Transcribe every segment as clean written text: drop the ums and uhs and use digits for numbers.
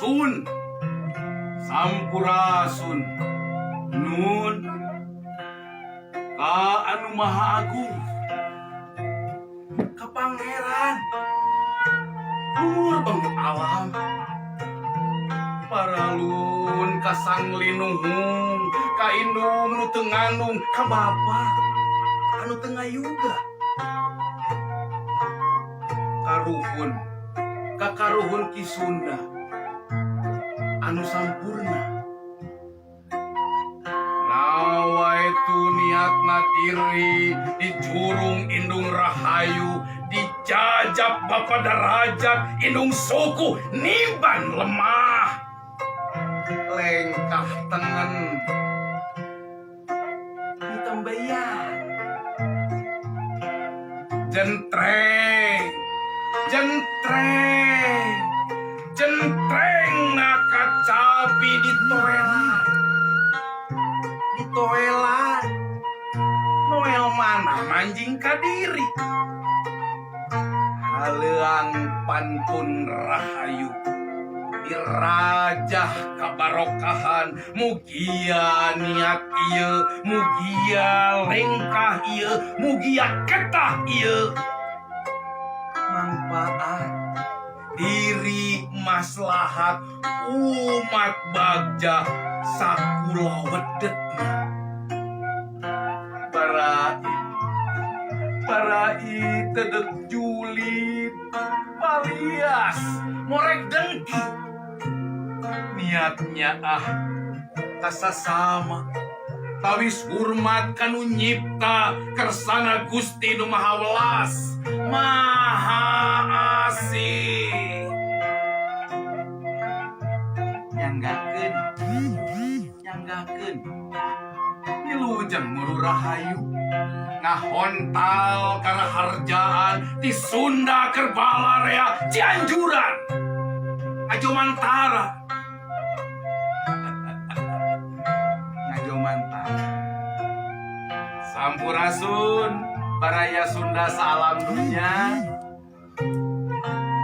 Sun Sampurasun Nun ka anu maha agung ka pangeran Purba alam paralun ka sang linuhung ka indung nu teu ngandung ka bapa anu teu ngayuga karuhun ka karuhun Ki Sunda anu sampurna nawa itu niatna diri di jurung indung rahayu dijajab bapa derajat indung suku niban lemah lengkah tengen ditambayan jentreng jentreng jentreng naka cabi ditoelan noel mana manjing kadiri haleang pantun rahayu dirajah kabarokahan mugia niat ieu mugia lengkah ieu mugia ketah ieu manfaat diri maslahat umat bagja sakula wedetna barai tedek julid palias morek dengki niatnya kasasama tawis hormat kanu nyipta kersana Gusti nu Maha Welas Maha Asih nyanggakeun wilujeng muru rahayu ngahontal karena harjaan di Sunda Kerbalarea Cianjuran Ajo Mantara Ajo Mantara Sampurasun Baraya Sunda salam dunya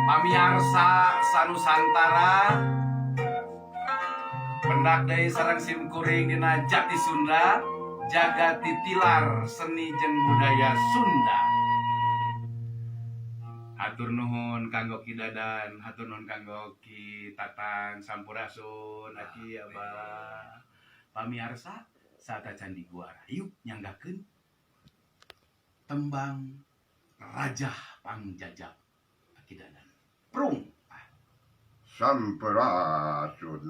pamiarsa sanusantara pendak deui sareng simkuring dina Jati Sunda jaga titilar seni jeung budaya Sunda. Hatur nuhun kanggo Ki Dadan, hatur nuhun kanggo Ki Tatang, Sampurasun, Aki Abah. Pamiarsa sata Candi Gua Rayu nyanggakeun tembang Rajah Pangjajab Aki Dadan. Prung. Sampurasun.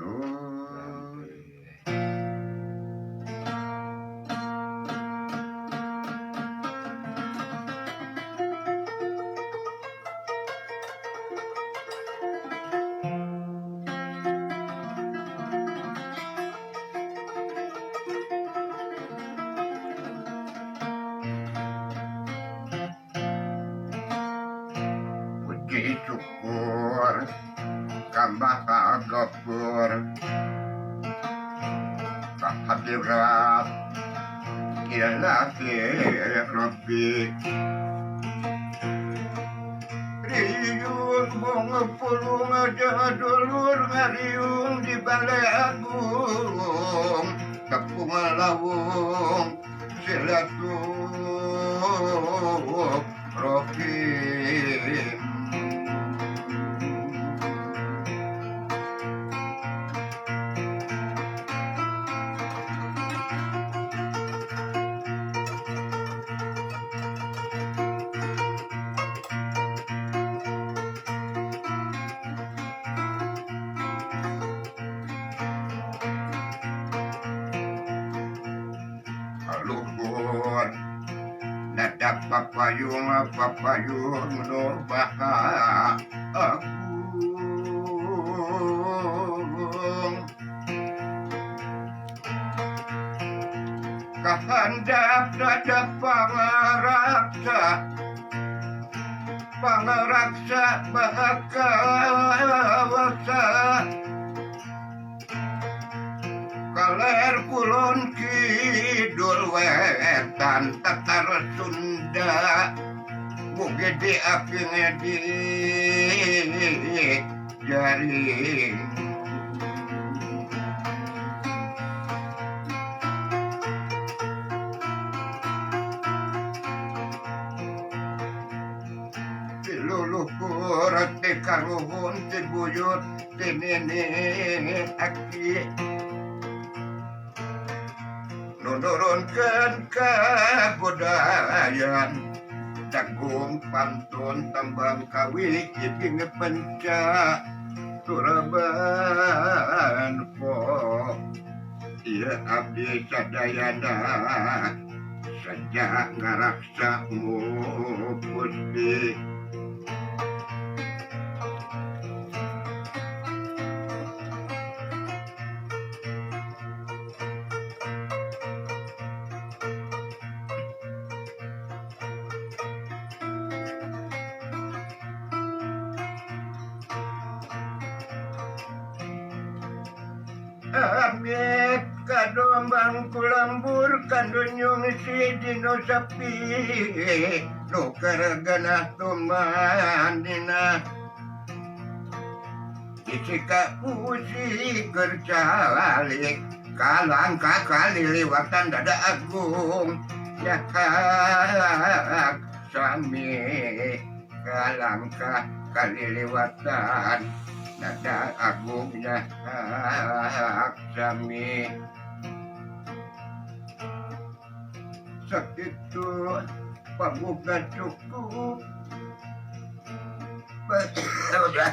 Syukur kambah gopur kahadirat ilahi rabbi riyun bunga pulung aja dulur ngariung di balai agung tepung lawung silaturahim luhur nadap papayung nur baka agung kahandap dadap pangaraksa bahakawasa kaler kulon kidul wetan tatar Sunda mugi diaping di jaring karuhun ti buyut ti nini aki nunurunkeun kabudayan jagung pantun tembang kawi iki penca turaban po ieu abdi sadayana saja ngaraksa Gusti Amit kadombang kulambur kadunyung si dino sapi nuker ganah tumandina isika pusi kercalik kalangka kaliliwatan dada agung yakak sami kalangka kaliliwatan dada agungnya sami sakitu pamuga cukup udah